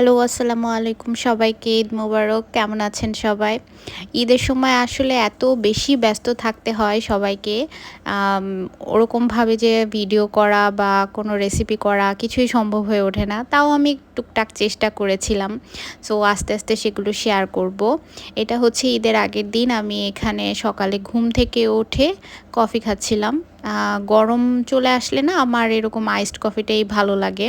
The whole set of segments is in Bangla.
হ্যালো, আসসালামু আলাইকুম সবাইকে। ঈদ মোবারক। কেমন আছেন সবাই? ঈদের সময় আসলে এত বেশি ব্যস্ত থাকতে হয় সবাইকে। আম ওরকমভাবে যে ভিডিও করা বা কোনো রেসিপি করা কিছুই সম্ভব হয়ে ওঠে না। তাও আমি টুকটাক চেষ্টা করেছিলাম। সো আস্তে, আস্তে সেগুলো শেয়ার করব। এটা হচ্ছে ঈদের আগের দিন আমি এখানে সকালে ঘুম থেকে উঠে কফি খাচ্ছিলাম। গরম চলে আসলে না আমার এরকম আইসড কফিটাই ভালো লাগে।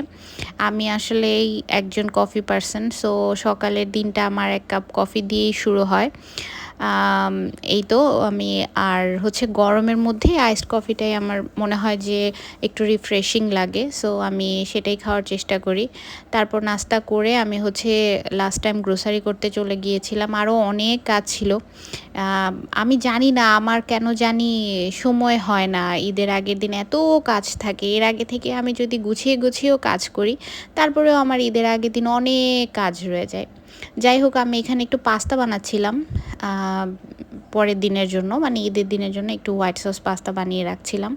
আমি আসলেই একজন কফি পারসন। সো সকালের দিনটা আমার ১ কাপ কফি দিয়েই শুরু হয়। আম এই তো আমি আর হচ্ছে গরমের মধ্যে আইসড কফিটাই আমার মনে হয় যে একটু রিফ্রেশিং লাগে। সো আমি সেটাই খাওয়ার চেষ্টা করি। তারপর নাস্তা করে আমি হচ্ছে লাস্ট টাইম গ্রোসারি করতে চলে গিয়েছিলাম। আরও অনেক কাজ ছিল। আ আমি জানি না আমার কেন জানি সময় হয় না। ঈদের আগের দিন এত কাজ থাকে। এর আগে থেকে আমি যদি গুছিয়ে, গুছিয়েও কাজ করি, তারপরেও আমার ঈদের আগের দিন অনেক কাজ রয়ে যায়। যাই হোক আমি এখানে একটু পাস্তা বানাচ্ছিলাম। আ পরের দিনের জন্য মানে ঈদের দিনের জন্য একটু হোয়াইট সস পাস্তা বানিয়ে রাখছিলাম।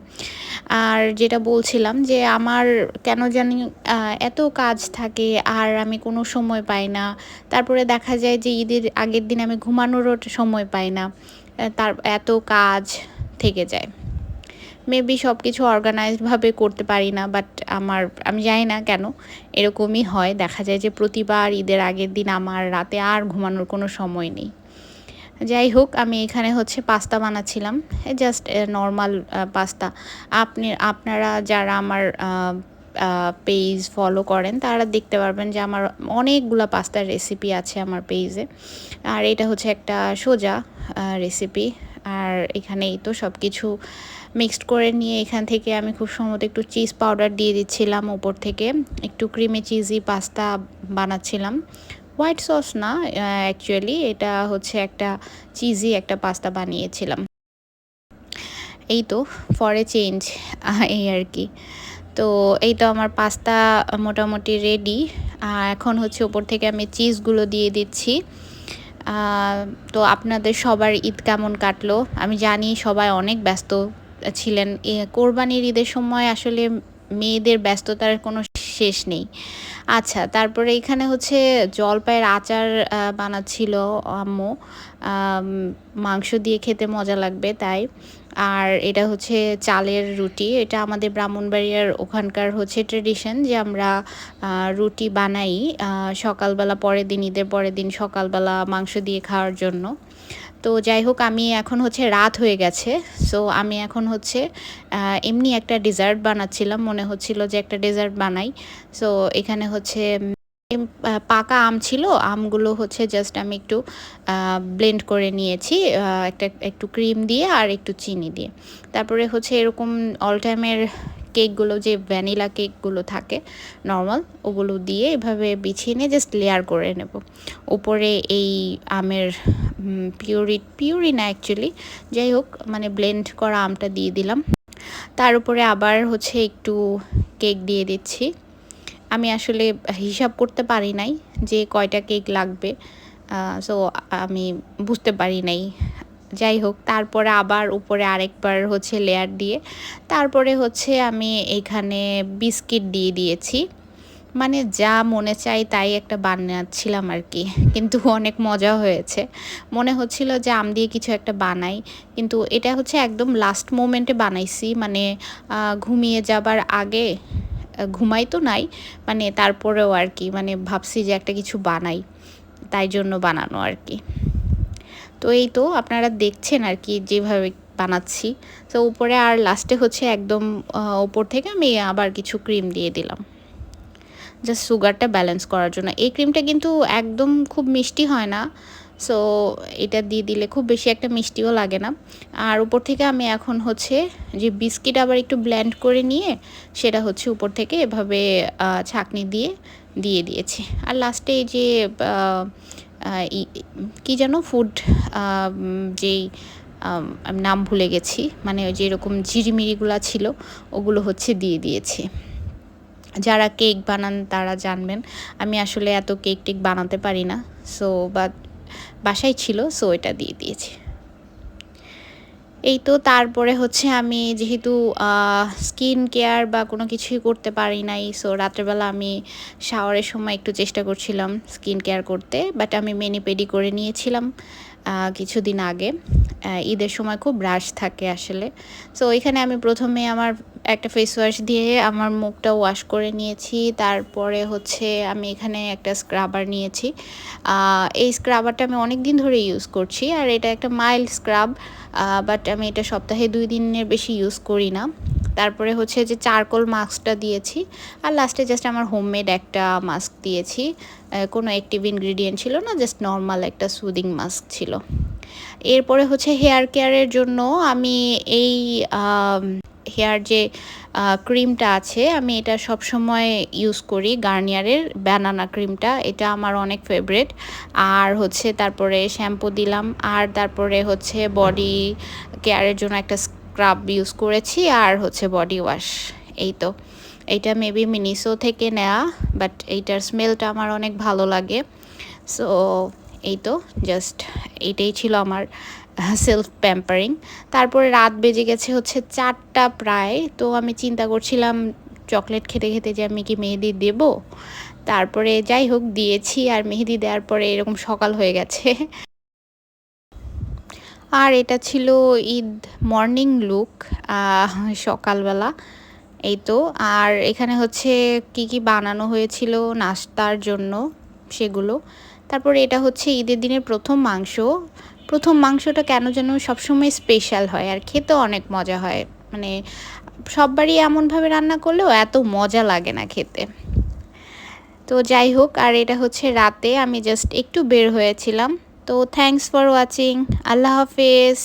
আর যেটা বলছিলাম যে আমার কেন জানি আ এত কাজ থাকে আর আমি কোনো সময় পাই না। তারপরে দেখা যায় যে ঈদের আগের দিন আমি ঘুমানোরও সময় পাই না। তার এত কাজ থেকে যায়। মেবি সবকিছু অর্গানাইজড ভাবে করতে পারি না। বাট আমি জানি না কেন এরকমই হয়। দেখা যায় যে প্রতিবার ঈদের আগের দিন আমার রাতে আর ঘুমানোর কোনো সময় নেই। যাই হোক আমি এখানে হচ্ছে পাস্তা বানাচ্ছিলাম। Just normal pasta. আপনারা যারা আমার আ আ পেজ ফলো করেন তারা দেখতে পারবেন যে আমার অনেকগুলা পাস্তার রেসিপি আছে আমার পেজে। আর এটা হচ্ছে একটা সোজা রেসিপি। আর এখানে এই তো সবকিছু মিক্সড করে নিয়ে এখান থেকে আমি খুব সম্ভবত একটু চিজ পাউডার দিয়ে দিচ্ছিলাম উপর থেকে। একটু ক্রিমি চিজি পাস্তা বানাচ্ছিলাম। হোয়াইট সস না অ্যাকচুয়ালি এটা হচ্ছে একটা চিজি একটা পাস্তা বানিয়েছিলাম। এই তো ফর এ চেঞ্জ এই আর কি। তো এই তো আমার পাস্তা মোটামুটি রেডি। এখন হচ্ছে উপর থেকে আমি চিজগুলো দিয়ে দিচ্ছি। আ তো আপনাদের সবার ঈদ কেমন কাটলো? আমি জানি সবাই অনেক ব্যস্ত ছিলেন। কোরবানির ঈদের সময় আসলে মেয়েদের ব্যস্ততার কোনো শেষ নেই। আচ্ছা, তারপরে এখানে হচ্ছে জলপাইয়ের আচার বানাচ্ছিল আম্মু। আম মাংস দিয়ে খেতে মজা লাগবে তাই। আর এটা হচ্ছে চালের রুটি। এটা আমাদের ব্রাহ্মণবাড়িয়ার ওখানকার হচ্ছে ট্র্যাডিশন যে আমরা রুটি বানাই সকালবেলা পরের দিন ঈদের পরের দিন সকালবেলা মাংস দিয়ে খাওয়ার জন্য। তো যাই হোক আমি এখন হচ্ছে রাত হয়ে গেছে। সো আমি এখন হচ্ছে এমনি একটা ডেজার্ট বানাচ্ছিলাম। মনে হচ্ছিল যে একটা ডেজার্ট বানাই। সো এখানে হচ্ছে পাকা আম ছিল। আমগুলো হচ্ছে জাস্ট আমি একটু ব্লেন্ড করে নিয়েছি। একটু ক্রিম দিয়ে আর একটু চিনি দিয়ে। তারপরে হচ্ছে এরকম অল টাইমের কেকগুলো যে ভ্যানিলা কেকগুলো থাকে নরমাল ওগুলো দিয়ে এভাবে বিছিয়ে নিয়ে জাস্ট লেয়ার করে নেব। উপরে এই আমের পিউরি না অ্যাকচুয়ালি যাই হোক মানে ব্লেন্ড করা আমটা দিয়ে দিলাম। তার উপরে আবার হচ্ছে একটু কেক দিয়ে দিচ্ছি। আমি আসলে হিসাব করতে পারি নাই যে কয়টা কেক লাগবে। সো আমি বুঝতে পারি নাই। যাই হোক তারপরে আবার উপরে আরেকবার হচ্ছে লেয়ার দিয়ে তারপরে হচ্ছে আমি এখানে বিস্কিট দিয়ে দিয়েছি। মানে যা মনে চাই তাই একটা বানাচ্ছিলাম আর কি। কিন্তু অনেক মজা হয়েছে। মনে হচ্ছিল যে আম দিয়ে কিছু একটা বানাই। কিন্তু এটা হচ্ছে একদম লাস্ট মোমেন্টে বানাইছি। মানে ঘুমিয়ে যাবার আগে ঘুমাই তো নাই। মানে তারপরেও আর কি মানে ভাবছি যে একটা কিছু বানাই। তাই জন্য বানানো আর কি। তো এই তো আপনারা দেখছেন আর কি যেভাবে বানাচ্ছি। তো উপরে আর লাস্টে হচ্ছে একদম উপর থেকে আমি আবার কিছু ক্রিম দিয়ে দিলাম। জাস্ট সুগারটা ব্যালেন্স করার জন্য। এই ক্রিমটা কিন্তু একদম খুব মিষ্টি হয় না। সো এটা দিয়ে দিলে খুব বেশি একটা মিষ্টিও লাগে না। আর উপর থেকে আমি এখন হচ্ছে যে বিস্কিট আবার একটু ব্লেন্ড করে নিয়ে সেটা হচ্ছে উপর থেকে এভাবে ছাঁকনি দিয়ে দিয়ে দিয়েছি। আর লাস্টে এই যে আ আ ই কি যেন ফুড যেই আমি নাম ভুলে গেছি। মানে ওই যে এরকম ঝিরিমিরিগুলা ছিল ওগুলো হচ্ছে দিয়ে দিয়েছি। যারা কেক বানান তারা জানবেন। আমি আসলে এত কেক-টেক বানাতে পারি না। সো বাসায় ছিল সো এটা দিয়ে দিয়েছি। এই তো তারপরে হচ্ছে আমি যেহেতু স্কিন কেয়ার বা কোনো কিছুই করতে পারি নাই, সো রাত্রেবেলা আমি শাওয়ারের সময় একটু চেষ্টা করছিলাম স্কিন কেয়ার করতে, বাট আমি মেনি পেডি করে নিয়েছিলাম কিছুদিন আগে। ঈদের সময় খুব রাশ থাকে আসলে। সো এখানে আমি প্রথমে আমার একটা ফেস ওয়াশ দিয়ে আমার মুখটা ওয়াশ করে নিয়েছি। তারপরে হচ্ছে আমি এখানে একটা স্ক্রাবার নিয়েছি। এই স্ক্রাবারটা আমি অনেক দিন ধরে ইউজ করছি, আর এটা একটা মাইল্ড স্ক্রাব, বাট আমি এটা সপ্তাহে 2 দিনের বেশি ইউজ করি না। তারপরে হচ্ছে যে চারকোল মাস্কটা দিয়েছি, আর লাস্টে জাস্ট আমার হোমমেড একটা মাস্ক দিয়েছি। কোনো অ্যাক্টিভ ইনগ্রিডিয়েন্ট ছিল না, জাস্ট নর্মাল একটা সুদিং মাস্ক ছিল। এরপরে হচ্ছে হেয়ার কেয়ারের জন্য আমি এই হেয়ার যে ক্রিমটা আছে, আমি এটা সব সময় ইউজ করি, গার্নিয়ারের ব্যানানা ক্রিমটা। এটা আমার অনেক ফেভারিট। আর হচ্ছে তারপরে শ্যাম্পু দিলাম, আর তারপরে হচ্ছে বডি কেয়ারের জন্য একটা স্ক্রাব ইউজ করেছি, আর হচ্ছে বডি ওয়াশ। এই তো, এইটা মেবি মিনিসো থেকে নেওয়া, বাট এইটার স্মেলটা আমার অনেক ভালো লাগে। সো এই তো জাস্ট এইটাই ছিল আমার সেলফ প্যাম্পারিং। তারপরে রাত বেজে গেছে হচ্ছে 4টা প্রায়। তো আমি চিন্তা করছিলাম চকলেট খেতে খেতে যে আমি কি মেহেদি দেব। তারপরে যাই হোক দিয়েছি, আর মেহেদি দেওয়ার পরে এরকম সকাল হয়ে গেছে। আর এটা ছিল ঈদ মর্নিং লুক সকালবেলা। এই তো, আর এখানে হচ্ছে কি বানানো হয়েছিল নাস্তার জন্য সেগুলো। তারপরে এটা হচ্ছে ঈদের দিনের প্রথম মাংস। প্রথম মাংসটা কেন যেন সবসময় স্পেশাল হয়, আর খেতেও অনেক মজা হয়। মানে সববারই এমনভাবে রান্না করলেও এত মজা লাগে না খেতে। তো যাই হোক, আর এটা হচ্ছে রাতে আমি জাস্ট একটু বের হয়েছিলাম। তো থ্যাঙ্কস ফর ওয়াচিং। আল্লাহ হাফেজ।